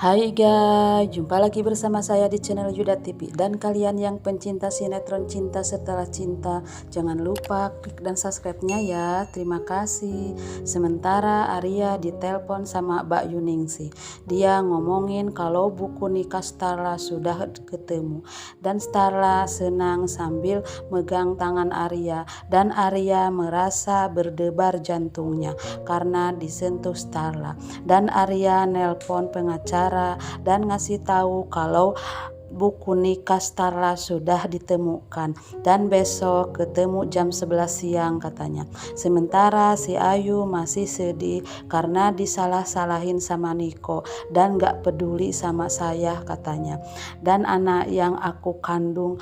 Hai guys, jumpa lagi bersama saya di channel Yuda TV. Dan kalian yang pencinta sinetron Cinta Setelah Cinta, jangan lupa klik dan subscribe-nya ya. Terima kasih. Sementara Arya ditelepon sama Mbak Yuningsih. Dia ngomongin kalau buku nikah Starla sudah ketemu. Dan Starla senang sambil megang tangan Arya. Dan Arya merasa berdebar jantungnya karena disentuh Starla. Dan Arya nelpon pengacara dan ngasih tahu kalau buku nikah Starla sudah ditemukan dan besok ketemu jam 11 siang katanya. Sementara si Ayu masih sedih karena disalah-salahin sama Niko dan gak peduli sama saya katanya. Dan anak yang aku kandung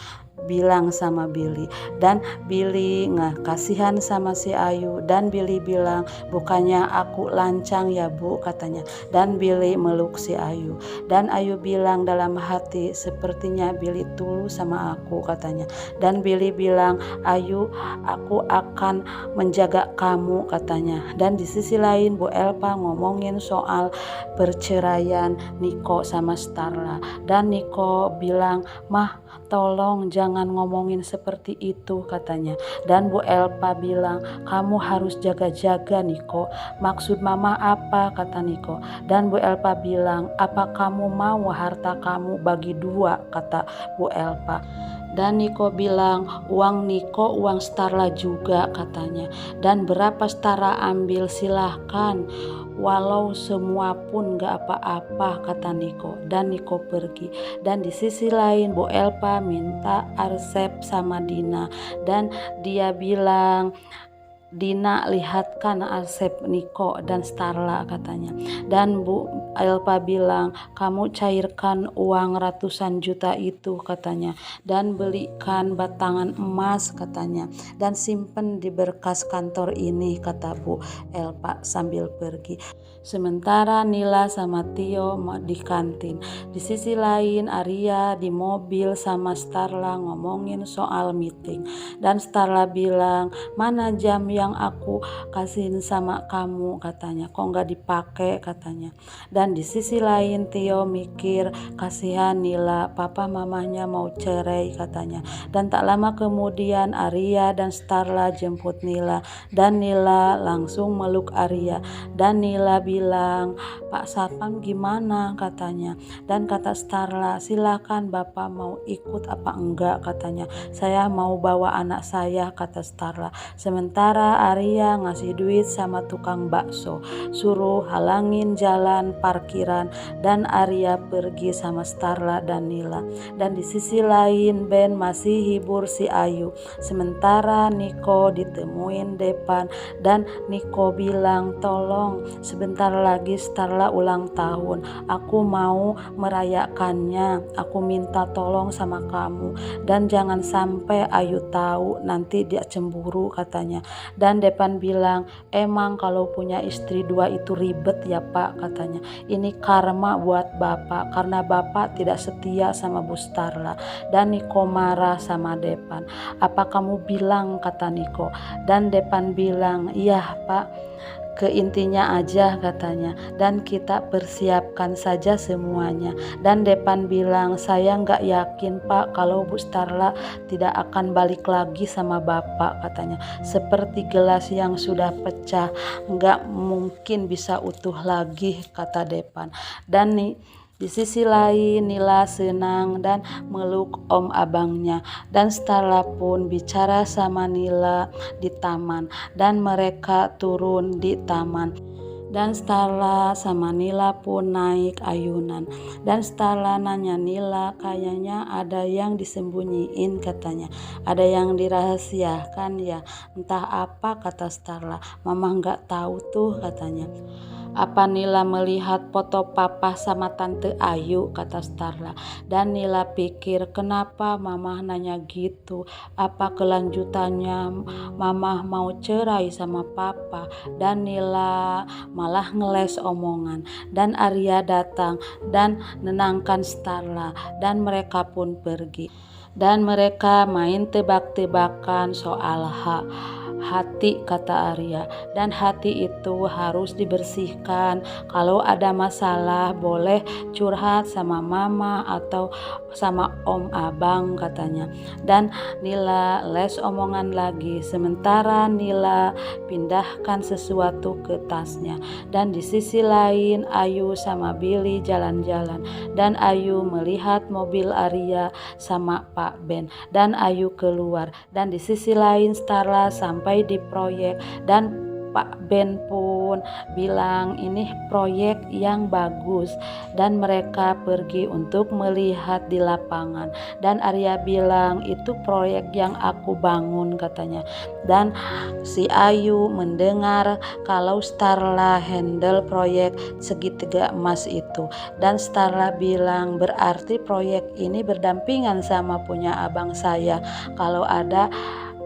bilang sama Billy, dan Billy nggak kasihan sama si Ayu, dan Billy bilang bukannya aku lancang ya bu katanya. Dan Billy meluk si Ayu, dan Ayu bilang dalam hati sepertinya Billy tulus sama aku katanya. Dan Billy bilang Ayu, aku akan menjaga kamu katanya. Dan di sisi lain Bu Elpa ngomongin soal perceraian Niko sama Starla, dan Niko bilang mah tolong jangan ngomongin seperti itu katanya. Dan Bu Elpa bilang kamu harus jaga-jaga Niko. Maksud mama apa kata Niko. Dan Bu Elpa bilang apa kamu mau harta kamu bagi dua kata Bu Elpa. Dan Niko bilang uang Niko uang Starla juga katanya. Dan berapa Starla ambil silahkan, walau semua pun gak apa-apa kata Niko. Dan Niko pergi. Dan di sisi lain Bu Elpa minta arsip sama Dina. Dan dia bilang Dina lihatkan arsip Niko dan Starla katanya. Dan Bu Elpa bilang kamu cairkan uang ratusan juta itu katanya, dan belikan batangan emas katanya, dan simpen di berkas kantor ini kata Bu Elpa sambil pergi. Sementara Nila sama Tio di kantin. Di sisi lain Arya di mobil sama Starla ngomongin soal meeting. Dan Starla bilang mana jam yang aku kasihin sama kamu katanya, kok nggak dipakai katanya. Dan di sisi lain Tio mikir kasihan Nila, papa mamanya mau cerai katanya. Dan tak lama kemudian Arya dan Starla jemput Nila, dan Nila langsung meluk Arya. Dan Nila bilang Pak Satpam gimana katanya. Dan kata Starla silakan bapak mau ikut apa enggak katanya, saya mau bawa anak saya kata Starla. Sementara Arya ngasih duit sama tukang bakso, suruh halangin jalan parkiran, dan Arya pergi sama Starla dan Nila. Dan di sisi lain Ben masih hibur si Ayu. Sementara Niko ditemuin depan, dan Niko bilang tolong sebentar lagi Starla ulang tahun, aku mau merayakannya, aku minta tolong sama kamu, dan jangan sampai Ayu tahu nanti dia cemburu katanya. Dan Depan bilang emang kalau punya istri dua itu ribet ya Pak katanya, ini karma buat bapak karena bapak tidak setia sama Bu Starla. Dan Niko marah sama Depan, apa kamu bilang kata Niko. Dan Depan bilang iya Pak, ke intinya aja katanya, dan kita persiapkan saja semuanya. Dan Depan bilang saya nggak yakin Pak kalau Bu Starla tidak akan balik lagi sama bapak katanya, seperti gelas yang sudah pecah nggak mungkin bisa utuh lagi kata Depan. Dan di sisi lain Nila senang dan meluk om abangnya, dan Starla pun bicara sama Nila di taman, dan mereka turun di taman. Dan Starla sama Nila pun naik ayunan. Dan Starla nanya Nila, kayaknya ada yang disembunyiin katanya, ada yang dirahasiakan ya, entah apa kata Starla, mama nggak tahu tuh katanya. Apa Nila melihat foto papa sama tante Ayu kata Starla. Dan Nila pikir kenapa mama nanya gitu, apa kelanjutannya mama mau cerai sama papa. Dan Nila malah ngeles omongan. Dan Arya datang dan nenangkan Starla, dan mereka pun pergi. Dan mereka main tebak-tebakan soal hak hati, kata Arya. Dan hati itu harus dibersihkan. Kalau ada masalah boleh curhat sama mama atau sama om abang, katanya. Dan Nila les omongan lagi. Sementara Nila pindahkan sesuatu ke tasnya. Dan di sisi lain Ayu sama Billy jalan-jalan. Dan Ayu melihat mobil Arya sama Pak Ben. Dan Ayu keluar. Dan di sisi lain Starla sampai di proyek. Dan Pak Ben pun bilang ini proyek yang bagus, dan mereka pergi untuk melihat di lapangan. Dan Arya bilang itu proyek yang aku bangun, katanya. Dan si Ayu mendengar kalau Starla handle proyek segitiga emas itu. Dan Starla bilang berarti proyek ini berdampingan sama punya abang saya. Kalau ada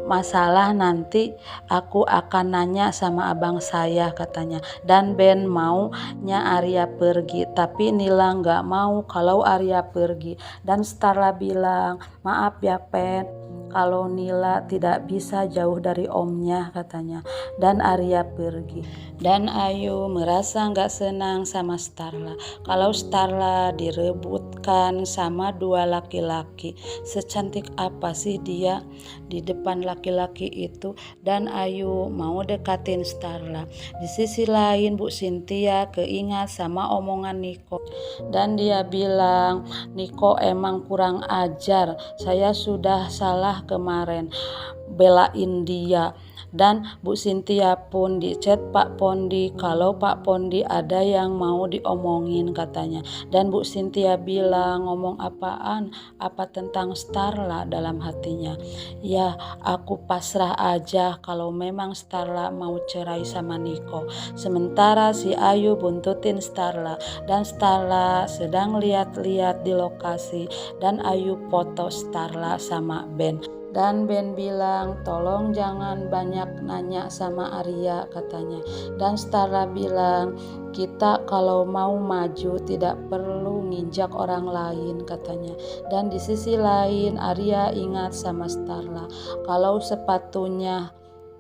masalah nanti aku akan nanya sama abang saya, katanya. Dan Ben maunya Arya pergi, tapi Nila nggak mau kalau Arya pergi. Dan Starla bilang maaf ya Ben, kalau Nila tidak bisa jauh dari omnya, katanya. Dan Arya pergi. Dan Ayu merasa nggak senang sama Starla. Kalau Starla direbutkan sama dua laki-laki, secantik apa sih dia di depan laki-laki itu. Dan Ayu mau dekatin Starla. Di sisi lain Bu Cynthia keingat sama omongan Niko. Dan dia bilang Niko emang kurang ajar, saya sudah salah kemarin belain dia. Dan Bu Cynthia pun di chat Pak Pondi kalau Pak Pondi ada yang mau diomongin, katanya. Dan Bu Cynthia bilang ngomong apaan, apa tentang Starla, dalam hatinya. Ya aku pasrah aja kalau memang Starla mau cerai sama Niko. Sementara si Ayu buntutin Starla. Dan Starla sedang lihat-lihat di lokasi. Dan Ayu foto Starla sama Ben. Dan Ben bilang tolong jangan banyak nanya sama Arya, katanya. Dan Starla bilang kita kalau mau maju tidak perlu nginjak orang lain, katanya. Dan di sisi lain Arya ingat sama Starla kalau sepatunya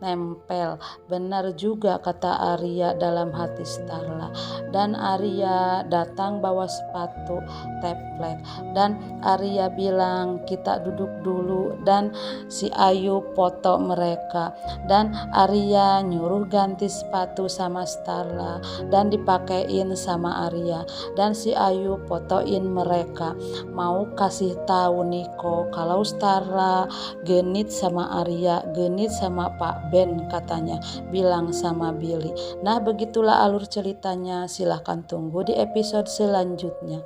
nempel. Benar juga, kata Arya dalam hati Starla. Dan Arya datang bawa sepatu teplek. Dan Arya bilang kita duduk dulu. Dan si Ayu foto mereka. Dan Arya nyuruh ganti sepatu sama Starla dan dipakein sama Arya. Dan si Ayu fotoin mereka. Mau kasih tahu Niko kalau Starla genit sama Arya, genit sama Pak Ben, katanya, bilang sama Billy. Nah begitulah alur ceritanya, silahkan tunggu di episode selanjutnya.